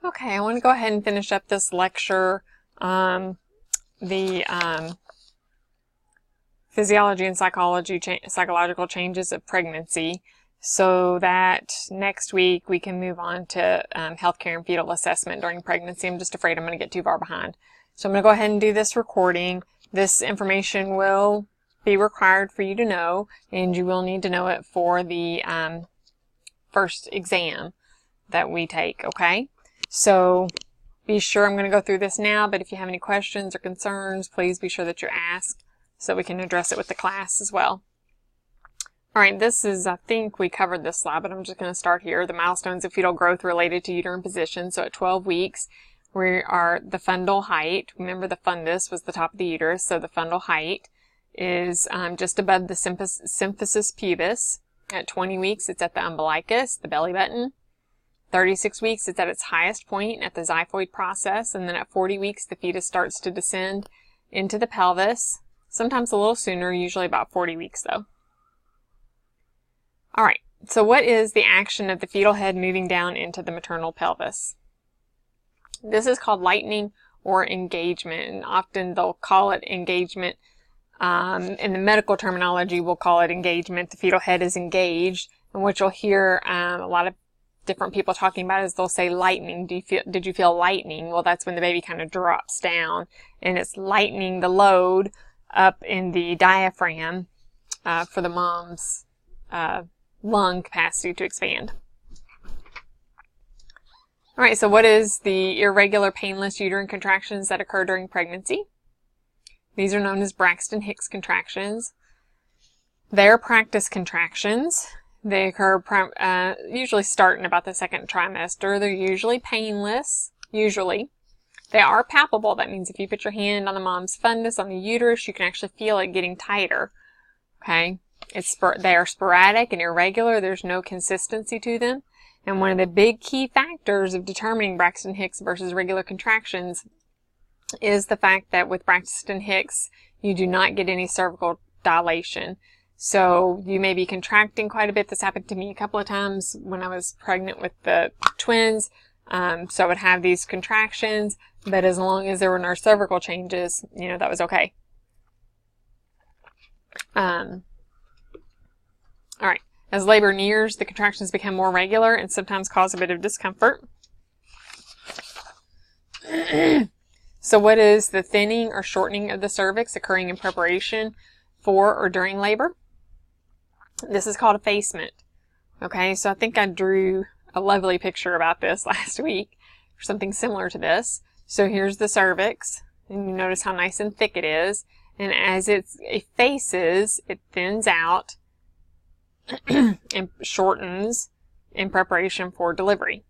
Okay, I want to go ahead and finish up this lecture on the physiology and psychological changes of pregnancy, so that next week we can move on to healthcare and fetal assessment during pregnancy. I'm just afraid I'm going to get too far behind. So I'm going to go ahead and do this recording. This information will be required for you to know, and you will need to know it for the first exam that we take, okay? So be sure, I'm going to go through this now, but if you have any questions or concerns, please be sure that you ask so we can address it with the class as well. All right, this is, I think we covered this slide, but I'm just going to start here. The milestones of fetal growth related to uterine position. So at 12 weeks, we are the fundal height. Remember, the fundus was the top of the uterus, so the fundal height is just above the symphysis pubis. At 20 weeks, it's at the umbilicus, the belly button. 36 weeks, it's at its highest point at the xiphoid process, and then at 40 weeks, the fetus starts to descend into the pelvis, sometimes a little sooner, usually about 40 weeks though. All right, so what is the action of the fetal head moving down into the maternal pelvis? This is called lightening or engagement, and often they'll call it engagement. In the medical terminology, we'll call it engagement. The fetal head is engaged, and what you'll hear a lot of different people talking about is they'll say lightning. Did you feel lightning? Well, that's when the baby kind of drops down, and it's lightening the load up in the diaphragm for the mom's lung capacity to expand. All right, so what is the irregular painless uterine contractions that occur during pregnancy? These are known as Braxton Hicks contractions. They're practice contractions. They occur usually start in about the second trimester. They're usually painless, usually. They are palpable. That means if you put your hand on the mom's fundus, on the uterus, you can actually feel it getting tighter, okay? They are sporadic and irregular. There's no consistency to them. And one of the big key factors of determining Braxton Hicks versus regular contractions is the fact that with Braxton Hicks, you do not get any cervical dilation. So you may be contracting quite a bit. This happened to me a couple of times when I was pregnant with the twins. So I would have these contractions, but as long as there were no cervical changes, you know, that was okay. All right. As labor nears, the contractions become more regular and sometimes cause a bit of discomfort. So what is the thinning or shortening of the cervix occurring in preparation for or during labor? This is called effacement. Okay, so I think I drew a lovely picture about this last week, or something similar to this. So here's the cervix, and you notice how nice and thick it is. And as it effaces, it thins out and shortens in preparation for delivery.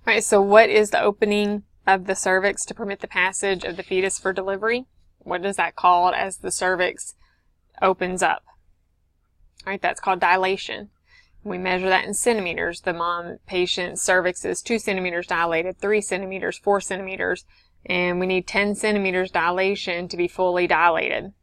All right, so what is the opening of the cervix to permit the passage of the fetus for delivery? What is that called as the cervix opens up? All right, that's called dilation. We measure that in centimeters. The patient's cervix is 2 centimeters dilated, 3 centimeters, 4 centimeters, and we need 10 centimeters dilation to be fully dilated.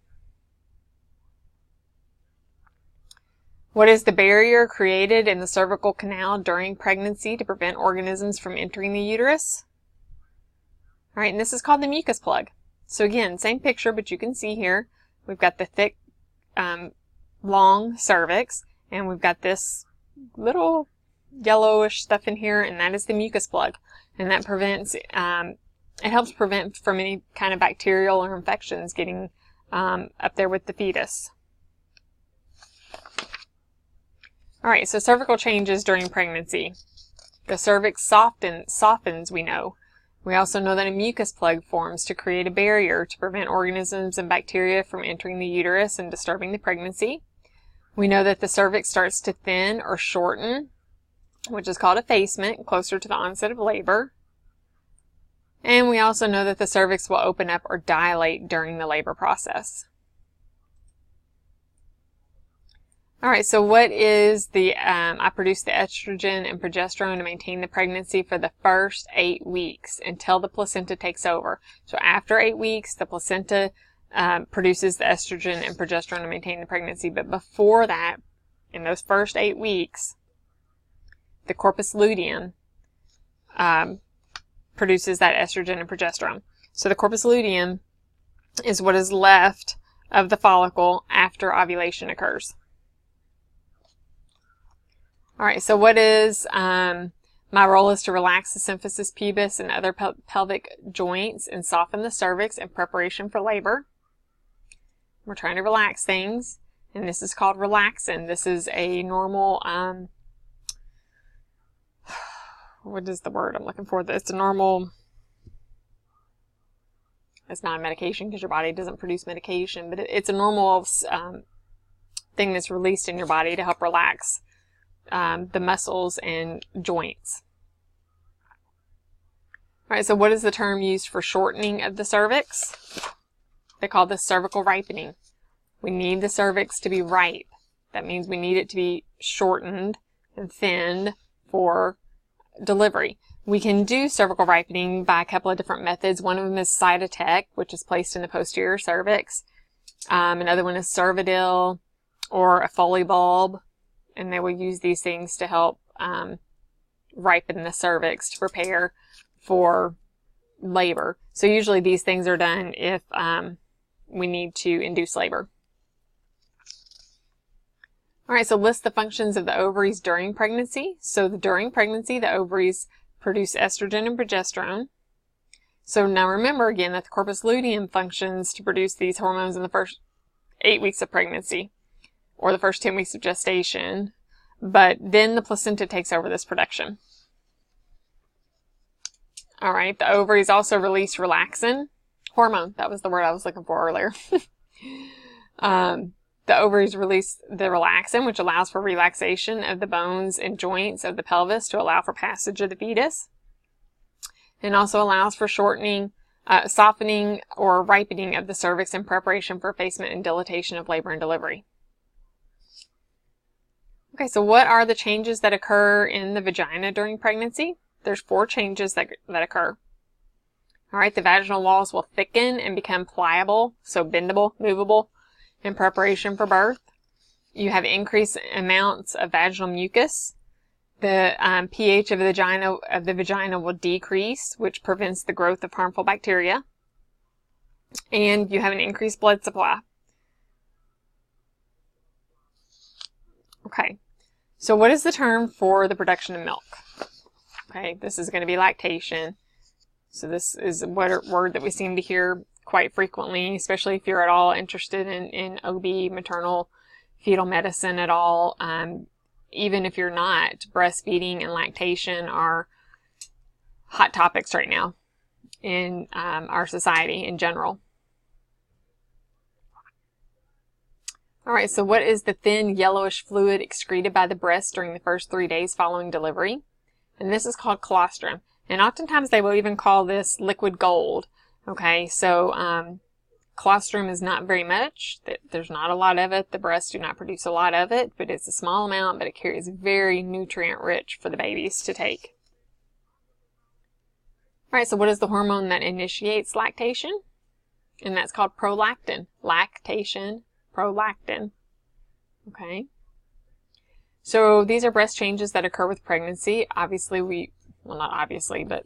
What is the barrier created in the cervical canal during pregnancy to prevent organisms from entering the uterus? All right, and this is called the mucus plug. So again, same picture, but you can see here, we've got the thick, long cervix, and we've got this little yellowish stuff in here, and that is the mucus plug. And that prevents, it helps prevent from any kind of bacterial or infections getting up there with the fetus. All right, so cervical changes during pregnancy. The cervix softens, we know. We also know that a mucus plug forms to create a barrier to prevent organisms and bacteria from entering the uterus and disturbing the pregnancy. We know that the cervix starts to thin or shorten, which is called effacement, closer to the onset of labor. And we also know that the cervix will open up or dilate during the labor process. All right, so what is I produce the estrogen and progesterone to maintain the pregnancy for the first 8 weeks until the placenta takes over. So after 8 weeks, the placenta produces the estrogen and progesterone to maintain the pregnancy. But before that, in those first 8 weeks, the corpus luteum produces that estrogen and progesterone. So the corpus luteum is what is left of the follicle after ovulation occurs. All right, so what is, my role is to relax the symphysis pubis and other pelvic joints and soften the cervix in preparation for labor. We're trying to relax things, and this is called relaxin. This is a normal, what is the word I'm looking for? It's a normal, it's not a medication because your body doesn't produce medication, but it's a normal thing that's released in your body to help relax the muscles and joints. All right, so what is the term used for shortening of the cervix? They call this cervical ripening. We need the cervix to be ripe. That means we need it to be shortened and thinned for delivery. We can do cervical ripening by a couple of different methods. One of them is Cytotec, which is placed in the posterior cervix. Another one is Cervidil or a Foley bulb, and they will use these things to help ripen the cervix to prepare for labor. So usually these things are done if we need to induce labor. All right, so list the functions of the ovaries during pregnancy. So during pregnancy, the ovaries produce estrogen and progesterone. So now remember again that the corpus luteum functions to produce these hormones in the first 8 weeks of pregnancy or the first 10 weeks of gestation, but then the placenta takes over this production. All right, the ovaries also release relaxin hormone. That was the word I was looking for earlier. The ovaries release the relaxin, which allows for relaxation of the bones and joints of the pelvis to allow for passage of the fetus, and also allows for shortening, softening, or ripening of the cervix in preparation for effacement and dilatation of labor and delivery. Okay, so what are the changes that occur in the vagina during pregnancy? There's 4 changes that occur. All right, the vaginal walls will thicken and become pliable, so bendable, movable, in preparation for birth. You have increased amounts of vaginal mucus. The pH of the vagina will decrease, which prevents the growth of harmful bacteria. And you have an increased blood supply. Okay, so what is the term for the production of milk? Okay, this is going to be lactation. So this is a word that we seem to hear quite frequently, especially if you're at all interested in OB, maternal fetal medicine at all. Even if you're not, breastfeeding and lactation are hot topics right now in our society in general. All right, so what is the thin yellowish fluid excreted by the breast during the first 3 days following delivery? And this is called colostrum. And oftentimes they will even call this liquid gold. Okay, so colostrum is not very much. There's not a lot of it. The breasts do not produce a lot of it, but it's a small amount, but it carries very nutrient rich for the babies to take. All right, so what is the hormone that initiates lactation? And that's called prolactin. Lactation, prolactin. Okay. So these are breast changes that occur with pregnancy. Obviously well, not obviously, but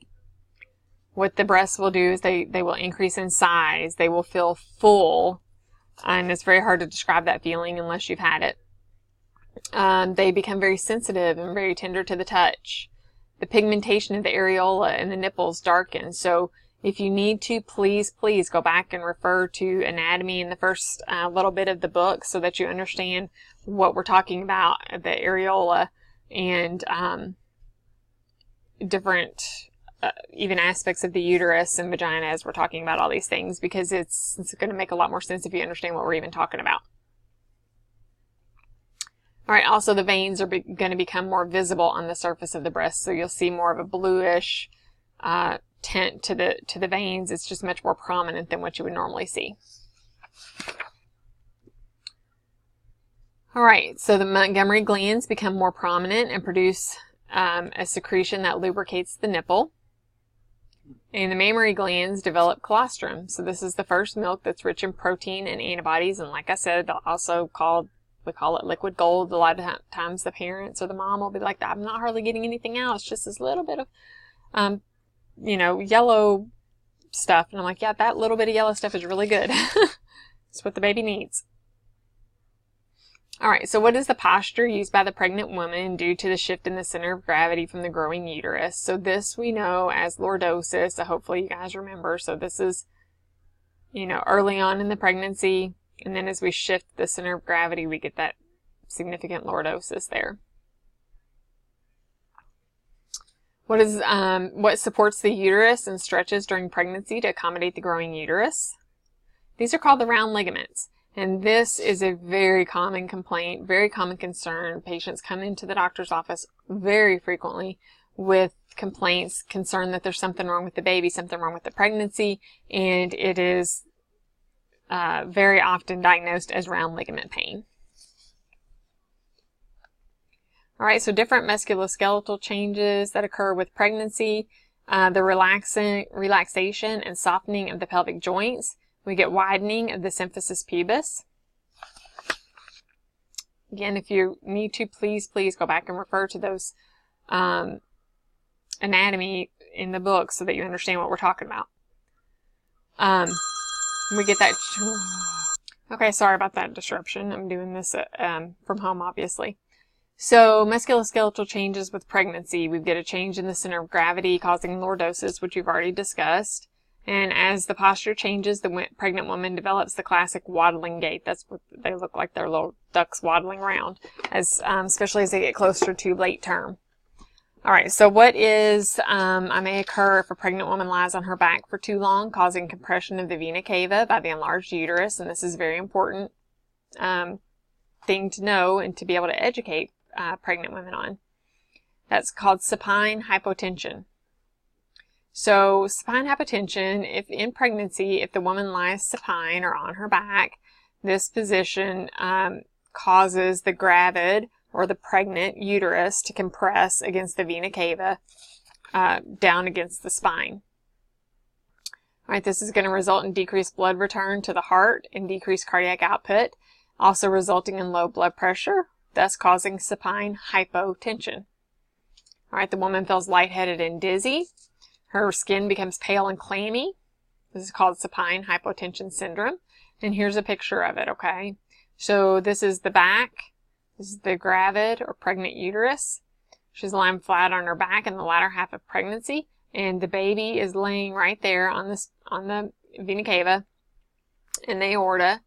what the breasts will do is they will increase in size. They will feel full, and it's very hard to describe that feeling unless you've had it. They become very sensitive and very tender to the touch. The pigmentation of the areola and the nipples darken. So if you need to, please go back and refer to anatomy in the first little bit of the book so that you understand what we're talking about, the areola, and different even aspects of the uterus and vagina as we're talking about all these things, because it's going to make a lot more sense if you understand what we're even talking about. All right, also the veins are going to become more visible on the surface of the breast, so you'll see more of a bluish tint to the veins. It's just much more prominent than what you would normally see. All right, so the Montgomery glands become more prominent and produce a secretion that lubricates the nipple. And the mammary glands develop colostrum. So this is the first milk that's rich in protein and antibodies, and like I said, also called We call it liquid gold. A lot of times the parents or the mom will be like, I'm not hardly getting anything out. It's just this little bit of, yellow stuff. And I'm like, yeah, that little bit of yellow stuff is really good. It's what the baby needs. All right, so what is the posture used by the pregnant woman due to the shift in the center of gravity from the growing uterus? So this we know as lordosis. So hopefully you guys remember. So this is, early on in the pregnancy. And then as we shift the center of gravity, we get that significant lordosis there. What supports the uterus and stretches during pregnancy to accommodate the growing uterus? These are called the round ligaments. And this is a very common complaint, very common concern. Patients come into the doctor's office very frequently with complaints, concerned that there's something wrong with the baby, something wrong with the pregnancy, and it is very often diagnosed as round ligament pain. All right, so different musculoskeletal changes that occur with pregnancy, the relaxation and softening of the pelvic joints. We get widening of the symphysis pubis. Again, if you need to, please go back and refer to those anatomy in the book so that you understand what we're talking about. We get that. Okay, sorry about that disruption. I'm doing this from home, obviously. So musculoskeletal changes with pregnancy. We get a change in the center of gravity causing lordosis, which you've already discussed. And as the posture changes, the pregnant woman develops the classic waddling gait. That's what they look like. They're little ducks waddling around, especially as they get closer to late term. All right, so what may occur if a pregnant woman lies on her back for too long, causing compression of the vena cava by the enlarged uterus. And this is a very important thing to know and to be able to educate pregnant women on. That's called supine hypotension. So supine hypotension, if in pregnancy, if the woman lies supine or on her back, this position causes the gravid or the pregnant uterus to compress against the vena cava down against the spine. All right, this is going to result in decreased blood return to the heart and decreased cardiac output, also resulting in low blood pressure, thus causing supine hypotension. All right, the woman feels lightheaded and dizzy. Her skin becomes pale and clammy. This is called supine hypotension syndrome. And here's a picture of it, okay? So this is the back. This is the gravid or pregnant uterus. She's lying flat on her back in the latter half of pregnancy. And the baby is laying right there on the vena cava and the aorta,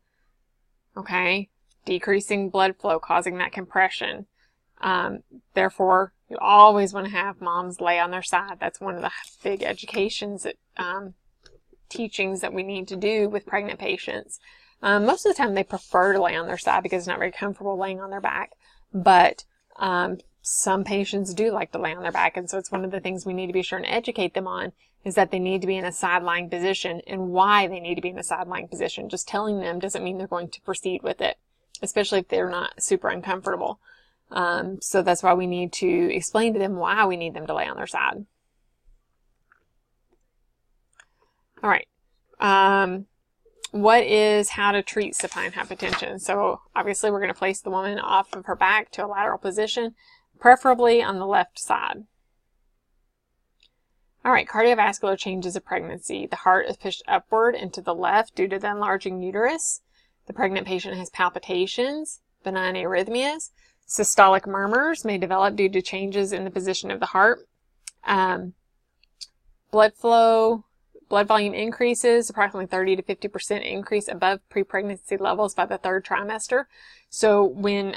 okay? Decreasing blood flow, causing that compression. Therefore, you always want to have moms lay on their side. That's one of the big educations, teachings that we need to do with pregnant patients. Most of the time they prefer to lay on their side because it's not very comfortable laying on their back. But some patients do like to lay on their back. And so it's one of the things we need to be sure and educate them on is that they need to be in a side-lying position and why they need to be in a side-lying position. Just telling them doesn't mean they're going to proceed with it, especially if they're not super uncomfortable. So that's why we need to explain to them why we need them to lay on their side. All right. What is how to treat supine hypotension? So obviously we're going to place the woman off of her back to a lateral position, preferably on the left side. All right, cardiovascular changes of pregnancy. The heart is pushed upward and to the left due to the enlarging uterus. The pregnant patient has palpitations, benign arrhythmias. Systolic murmurs may develop due to changes in the position of the heart. Blood volume increases, approximately 30 to 50% increase above pre-pregnancy levels by the third trimester. So when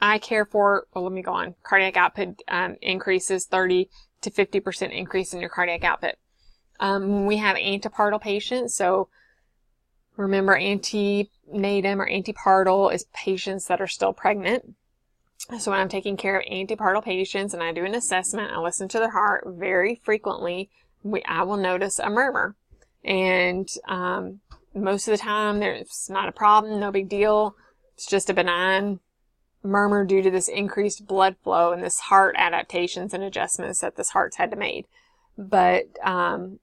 I care for, cardiac output increases 30 to 50% increase in your cardiac output. When we have antepartal patients, so remember antenatum or antepartal is patients that are still pregnant. So when I'm taking care of antepartal patients and I do an assessment, I listen to their heart very frequently, I will notice a murmur. And most of the time, it's not a problem, no big deal. It's just a benign murmur due to this increased blood flow and this heart adaptations and adjustments that this heart's had to make. but,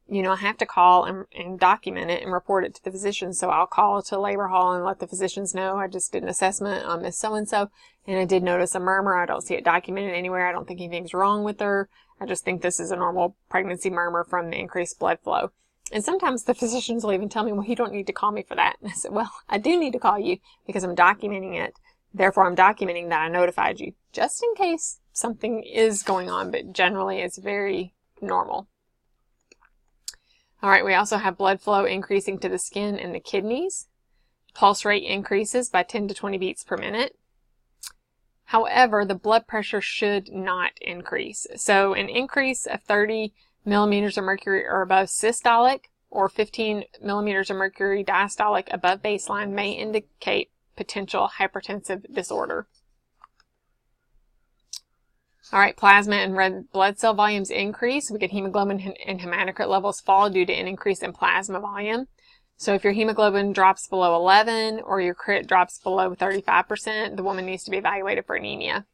you know, I have to call and document it and report it to the physician. So I'll call to labor hall and let the physicians know I just did an assessment on Miss So-and-so, and I did notice a murmur. I don't see it documented anywhere. I don't think anything's wrong with her. I just think this is a normal pregnancy murmur from the increased blood flow. And sometimes the physicians will even tell me, well, you don't need to call me for that. And I said, well, I do need to call you because I'm documenting it. Therefore, I'm documenting that I notified you just in case something is going on, but generally it's very normal. All right, we also have blood flow increasing to the skin and the kidneys. Pulse rate increases by 10 to 20 beats per minute. However, the blood pressure should not increase. So an increase of 30 millimeters of mercury or above systolic or 15 millimeters of mercury diastolic above baseline may indicate potential hypertensive disorder. All right, plasma and red blood cell volumes increase. We get hemoglobin and hematocrit levels fall due to an increase in plasma volume. So if your hemoglobin drops below 11 or your crit drops below 35%, the woman needs to be evaluated for anemia.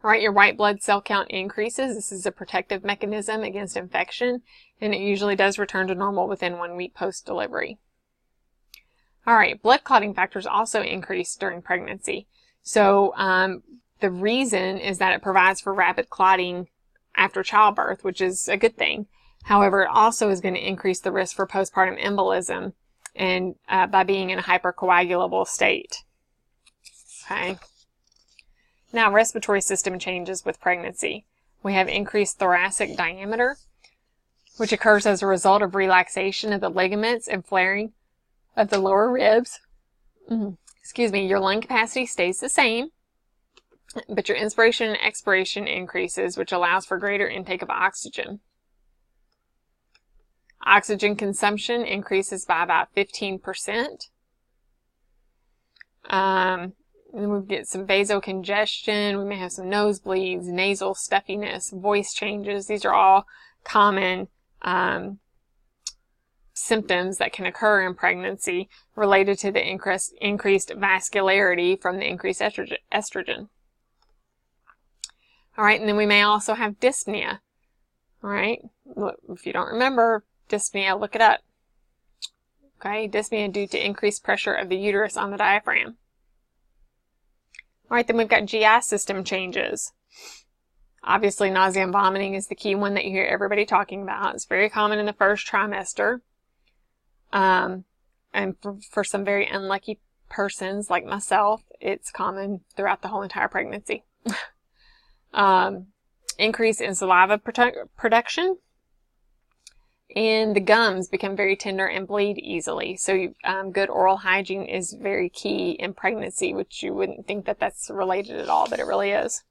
All right, your white blood cell count increases. This is a protective mechanism against infection, and it usually does return to normal within 1 week post-delivery. All right, blood clotting factors also increase during pregnancy. So the reason is that it provides for rapid clotting after childbirth, which is a good thing. However, it also is going to increase the risk for postpartum embolism and by being in a hypercoagulable state. Okay. Now, respiratory system changes with pregnancy. We have increased thoracic diameter, which occurs as a result of relaxation of the ligaments and flaring of the lower ribs. Excuse me, your lung capacity stays the same, but your inspiration and expiration increases, which allows for greater intake of oxygen. Oxygen consumption increases by about 15%. And we get some vasocongestion. We may have some nosebleeds, nasal stuffiness, voice changes. These are all common symptoms that can occur in pregnancy related to the increased vascularity from the increased estrogen. All right, and then we may also have dyspnea. All right, if you don't remember dyspnea, look it up. Okay, dyspnea due to increased pressure of the uterus on the diaphragm. All right, then we've got GI system changes. Obviously, nausea and vomiting is the key one that you hear everybody talking about. It's very common in the first trimester. And for some very unlucky persons like myself, it's common throughout the whole entire pregnancy. Increase in saliva production. And the gums become very tender and bleed easily. So good oral hygiene is very key in pregnancy, which you wouldn't think that that's related at all, but it really is.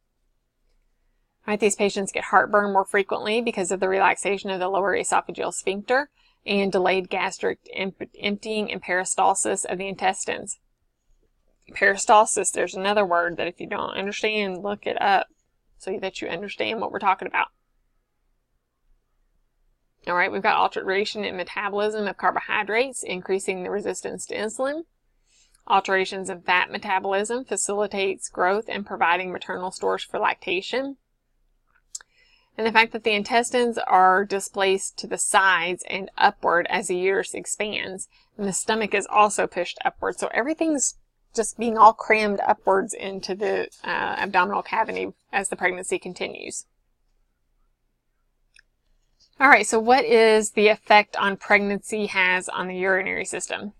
All right, these patients get heartburn more frequently because of the relaxation of the lower esophageal sphincter and delayed gastric emptying and peristalsis of the intestines. Peristalsis, there's another word that if you don't understand, look it up so that you understand what we're talking about. All right, we've got alteration in metabolism of carbohydrates, increasing the resistance to insulin. Alterations in fat metabolism facilitates growth and providing maternal stores for lactation. And the fact that the intestines are displaced to the sides and upward as the uterus expands, and the stomach is also pushed upward. So everything's just being all crammed upwards into the abdominal cavity as the pregnancy continues. All right, so what is the effect on pregnancy has on the urinary system?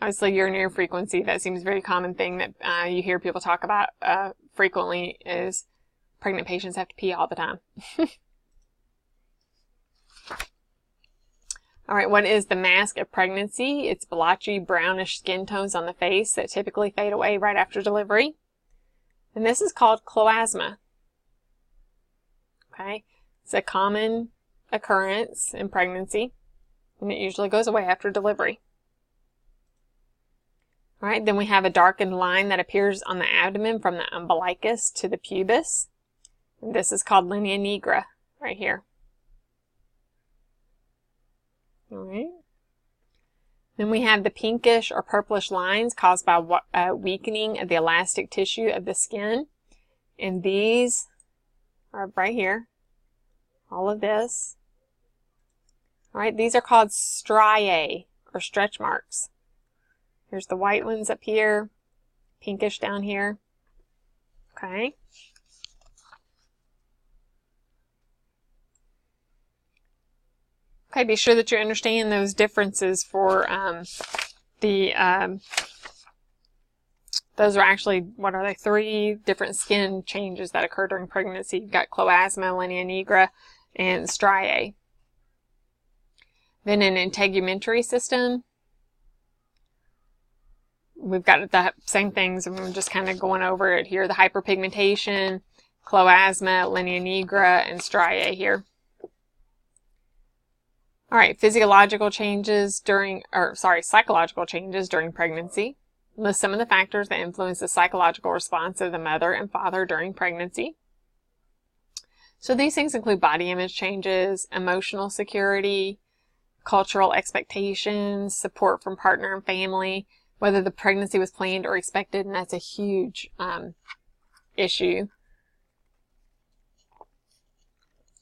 Obviously, urinary frequency, that seems a very common thing that you hear people talk about frequently, is pregnant patients have to pee all the time. All right, what is the mask of pregnancy? It's blotchy, brownish skin tones on the face that typically fade away right after delivery. And this is called chloasma. Okay, it's a common occurrence in pregnancy, and it usually goes away after delivery. All right, then we have a darkened line that appears on the abdomen from the umbilicus to the pubis. And this is called linea nigra right here. All right. Then we have the pinkish or purplish lines caused by weakening of the elastic tissue of the skin. And these are right here. all of this. All right, these are called striae, or stretch marks. Here's the white ones up here, pinkish down here. Okay. Okay, be sure that you understand those differences for those are actually, what are they, 3 different skin changes that occur during pregnancy. You've got chloasma, linea nigra, and striae. Then in integumentary system, we've got the same things, and we're just kind of going over it here. The hyperpigmentation, chloasma, linea nigra, and striae here. All right, psychological changes during pregnancy. List some of the factors that influence the psychological response of the mother and father during pregnancy. So these things include body image changes, emotional security, cultural expectations, support from partner and family, whether the pregnancy was planned or expected, and that's a huge issue.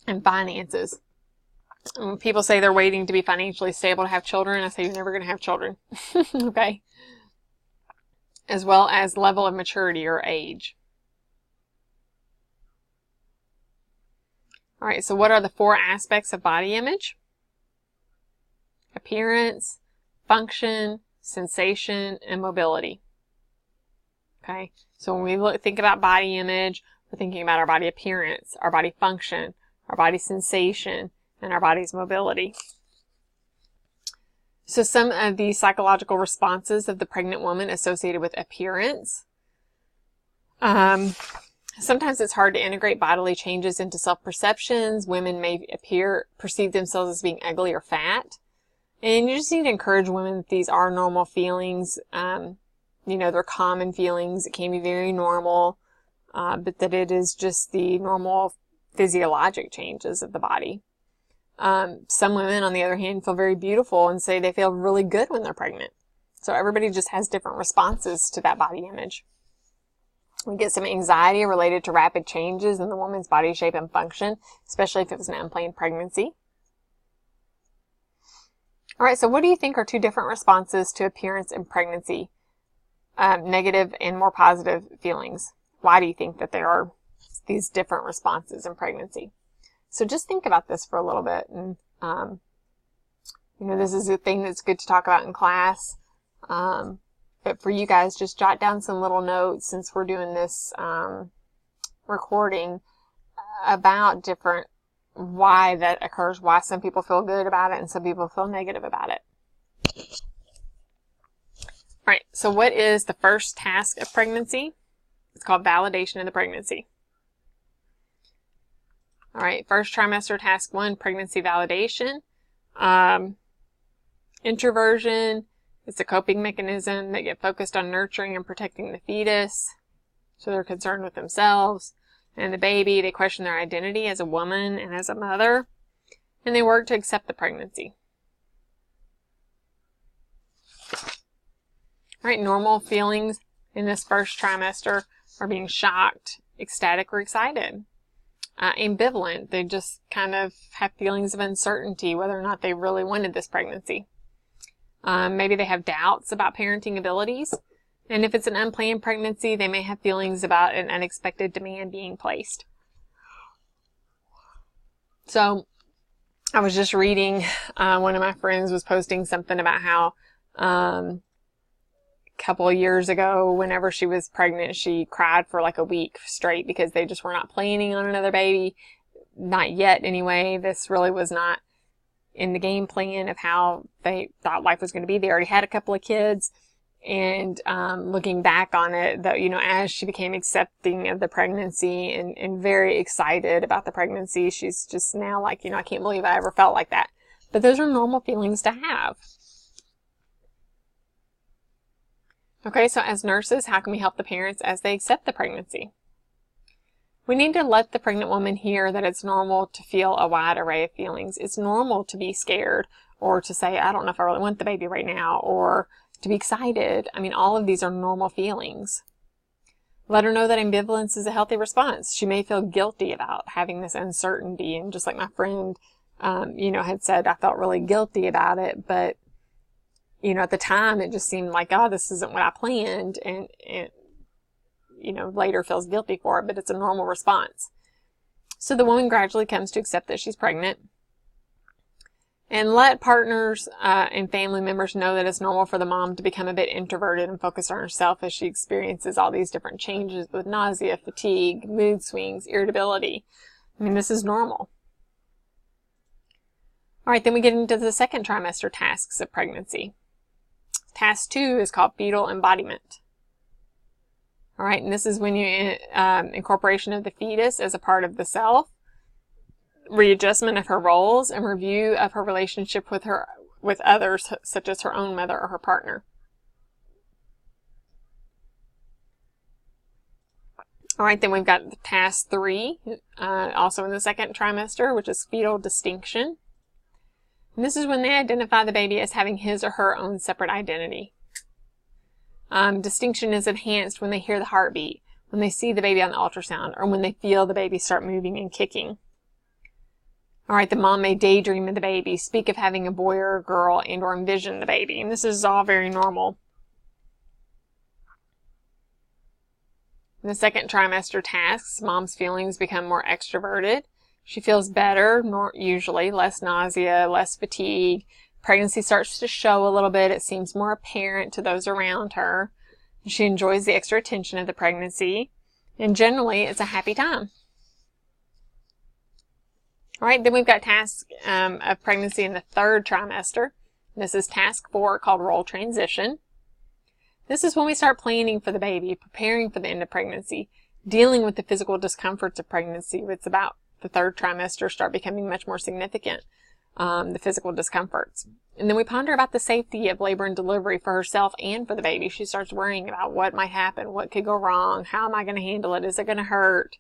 And finances. When people say they're waiting to be financially stable to have children, I say you're never going to have children. Okay? As well as level of maturity or age. All right, so what are the 4 aspects of body image? Appearance, function, sensation, and mobility. Okay, so when we think about body image, we're thinking about our body appearance, our body function, our body sensation, and our body's mobility. So some of the psychological responses of the pregnant woman associated with appearance. Sometimes it's hard to integrate bodily changes into self-perceptions. Women may perceive themselves as being ugly or fat. And you just need to encourage women that these are normal feelings. They're common feelings. It can be very normal, but that it is just the normal physiologic changes of the body. Some women, on the other hand, feel very beautiful and say they feel really good when they're pregnant. So everybody just has different responses to that body image. We get some anxiety related to rapid changes in the woman's body shape and function, especially if it was an unplanned pregnancy. All right, so what do you think are 2 different responses to appearance in pregnancy? Negative and more positive feelings. Why do you think that there are these different responses in pregnancy? So just think about this for a little bit. And, this is a thing that's good to talk about in class. But for you guys, just jot down some little notes since we're doing this recording about different why that occurs, why some people feel good about it and some people feel negative about it. All right, so what is the first task of pregnancy? It's called validation of the pregnancy. All right, first trimester task 1, pregnancy validation. Introversion is a coping mechanism. They get focused on nurturing and protecting the fetus. So they're concerned with themselves and the baby. They question their identity as a woman and as a mother. And they work to accept the pregnancy. All right, normal feelings in this first trimester are being shocked, ecstatic, or excited. Ambivalent, they just kind of have feelings of uncertainty whether or not they really wanted this pregnancy. Maybe they have doubts about parenting abilities. And if it's an unplanned pregnancy, they may have feelings about an unexpected demand being placed. So I was just reading, one of my friends was posting something about how a couple of years ago, whenever she was pregnant, she cried for like a week straight because they just were not planning on another baby. Not yet anyway. This really was not in the game plan of how they thought life was going to be. They already had a couple of kids. And looking back on it, that, as she became accepting of the pregnancy and very excited about the pregnancy, she's just now like, I can't believe I ever felt like that. But those are normal feelings to have. Okay, so as nurses, how can we help the parents as they accept the pregnancy? We need to let the pregnant woman hear that it's normal to feel a wide array of feelings. It's normal to be scared or to say, I don't know if I really want the baby right now, or to be excited. I mean, all of these are normal feelings. Let her know that ambivalence is a healthy response. She may feel guilty about having this uncertainty. And just like my friend, had said, I felt really guilty about it. But, at the time, it just seemed like, oh, this isn't what I planned. And later feels guilty for it, but it's a normal response. So the woman gradually comes to accept that she's pregnant. And let partners and family members know that it's normal for the mom to become a bit introverted and focused on herself as she experiences all these different changes with nausea, fatigue, mood swings, irritability. I mean, this is normal. All right, then we get into the second trimester tasks of pregnancy. Task 2 is called fetal embodiment. All right, and this is when you incorporation of the fetus as a part of the self, readjustment of her roles, and review of her relationship with others, such as her own mother or her partner. All right, then we've got the task 3, also in the second trimester, which is fetal distinction. And this is when they identify the baby as having his or her own separate identity. Distinction is enhanced when they hear the heartbeat, when they see the baby on the ultrasound, or when they feel the baby start moving and kicking. All right, the mom may daydream of the baby, speak of having a boy or a girl, and or envision the baby. And this is all very normal. In the second trimester tasks, mom's feelings become more extroverted. She feels better, usually, less nausea, less fatigue. Pregnancy starts to show a little bit. It seems more apparent to those around her. She enjoys the extra attention of the pregnancy. And generally, it's a happy time. All right, then we've got task of pregnancy in the third trimester. This is task 4, called role transition. This is when we start planning for the baby, preparing for the end of pregnancy, dealing with the physical discomforts of pregnancy. It's about the third trimester start becoming much more significant, the physical discomforts. And then we ponder about the safety of labor and delivery for herself and for the baby. She starts worrying about what might happen, what could go wrong, how am I going to handle it, is it going to hurt?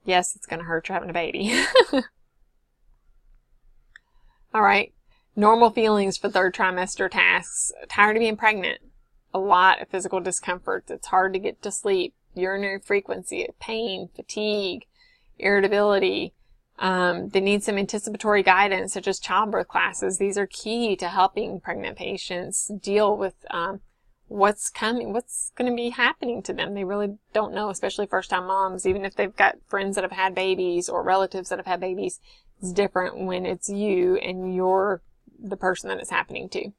Yes, it's going to hurt, you're having a baby. All right, normal feelings for third trimester tasks. Tired of being pregnant. A lot of physical discomfort. It's hard to get to sleep. Urinary frequency, pain, fatigue, irritability. They need some anticipatory guidance, such as childbirth classes. These are key to helping pregnant patients deal with what's coming, what's going to be happening to them. They really don't know, especially first-time moms. Even if they've got friends that have had babies or relatives that have had babies, it's different when it's you and you're the person that it's happening to.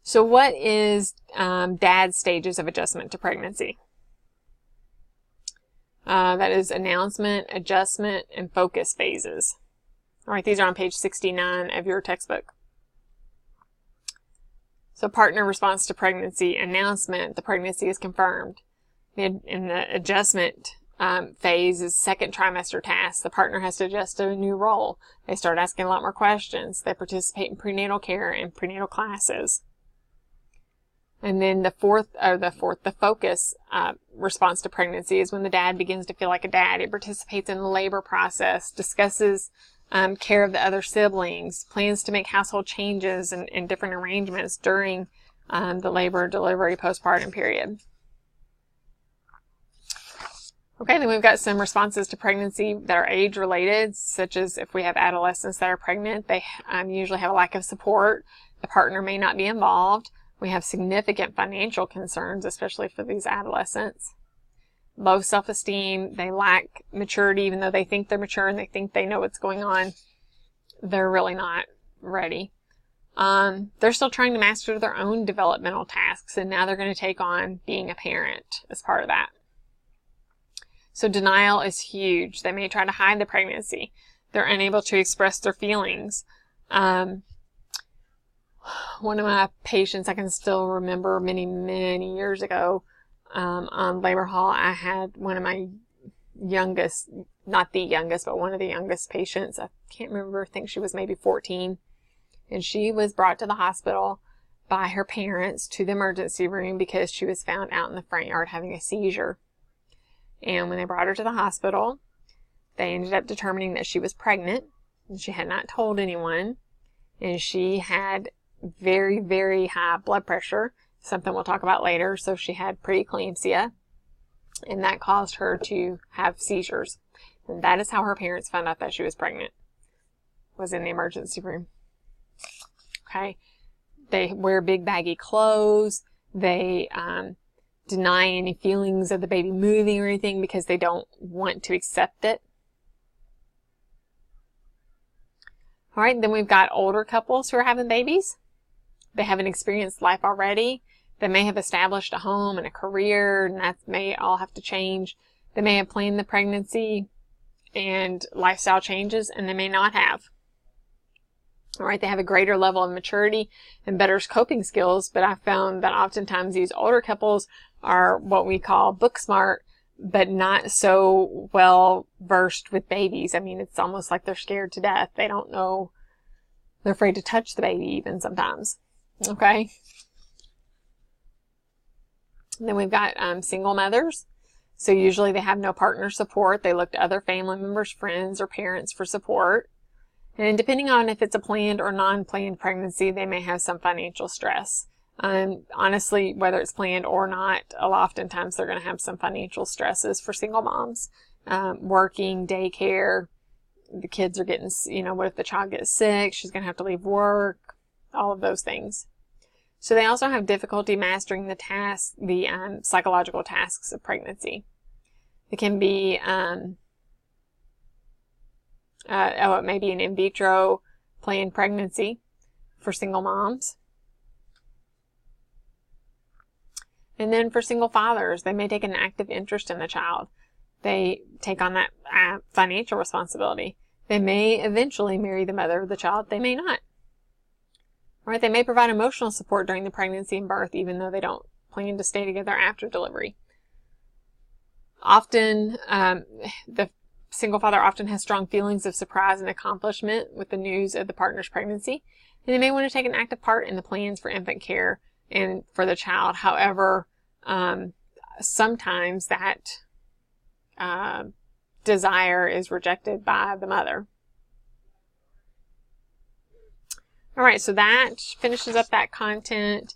So what is dad's stages of adjustment to pregnancy? That is announcement, adjustment, and focus phases. All right, these are on page 69 of your textbook. So partner response to pregnancy. Announcement, the pregnancy is confirmed. In the adjustment phase is second trimester task. The partner has to adjust to a new role. They start asking a lot more questions. They participate in prenatal care and prenatal classes. And then the focus response to pregnancy is when the dad begins to feel like a dad. It participates in the labor process, discusses care of the other siblings, plans to make household changes and different arrangements during the labor, delivery, postpartum period. Okay, then we've got some responses to pregnancy that are age-related, such as if we have adolescents that are pregnant, they usually have a lack of support. The partner may not be involved. We have significant financial concerns, especially for these adolescents. Low self-esteem, they lack maturity, even though they think they're mature and they think they know what's going on. They're really not ready. They're still trying to master their own developmental tasks, and now they're going to take on being a parent as part of that. So denial is huge. They may try to hide the pregnancy. They're unable to express their feelings. One of my patients, I can still remember many, many years ago, on labor hall, I had one of my youngest, not the youngest, but one of the youngest patients. I can't remember, I think she was maybe 14. And she was brought to the hospital by her parents to the emergency room because she was found out in the front yard having a seizure. And when they brought her to the hospital, they ended up determining that she was pregnant. And she had not told anyone. And she had very, very high blood pressure, something we'll talk about later. So she had preeclampsia. and that caused her to have seizures. And that is how her parents found out that she was pregnant, was in the emergency room. Okay. They wear big baggy clothes. They deny any feelings of the baby moving or anything because they don't want to accept it. All right, then we've got older couples who are having babies. They haven't experienced life already. They may have established a home and a career, and that may all have to change. They may have planned the pregnancy and lifestyle changes, and they may not have. All right, they have a greater level of maturity and better coping skills, but I found that oftentimes these older couples are what we call book smart, but not so well versed with babies. I mean, it's almost like they're scared to death. They don't know. They're afraid to touch the baby even sometimes. Okay. And then we've got single mothers. So usually they have no partner support. They look to other family members, friends, or parents for support. And depending on if it's a planned or non-planned pregnancy, they may have some financial stress. Honestly, whether it's planned or not, oftentimes they're going to have some financial stresses for single moms. Working, daycare, the kids are getting, what if the child gets sick? She's going to have to leave work, all of those things. So they also have difficulty mastering the psychological tasks of pregnancy. It can be, it may be an in vitro planned pregnancy for single moms. And then for single fathers, they may take an active interest in the child. They take on that financial responsibility. They may eventually marry the mother of the child. They may not. All right, they may provide emotional support during the pregnancy and birth, even though they don't plan to stay together after delivery. Often, the single father often has strong feelings of surprise and accomplishment with the news of the partner's pregnancy, and they may want to take an active part in the plans for infant care and for the child. However, sometimes that desire is rejected by the mother. All right, so that finishes up that content.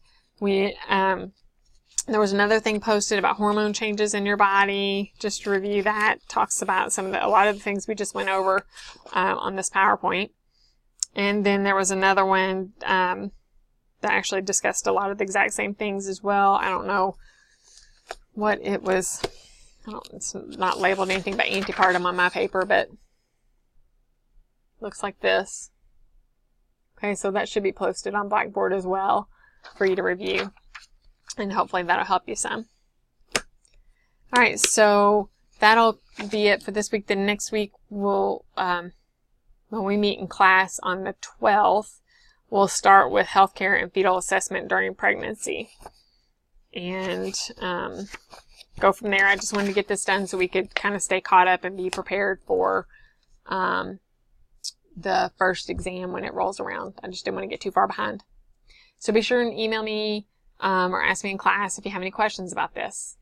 There was another thing posted about hormone changes in your body. Just to review that, talks about a lot of the things we just went over on this PowerPoint. And then there was another one that actually discussed a lot of the exact same things as well. I don't know what it was. It's not labeled anything but antepartum on my paper, but looks like this. Okay, so that should be posted on Blackboard as well for you to review. And hopefully that'll help you some. All right, so that'll be it for this week. Then next week, when we meet in class on the 12th, we'll start with healthcare and fetal assessment during pregnancy. And go from there. I just wanted to get this done so we could kind of stay caught up and be prepared for the first exam when it rolls around. I just didn't want to get too far behind. So be sure and email me or ask me in class if you have any questions about this.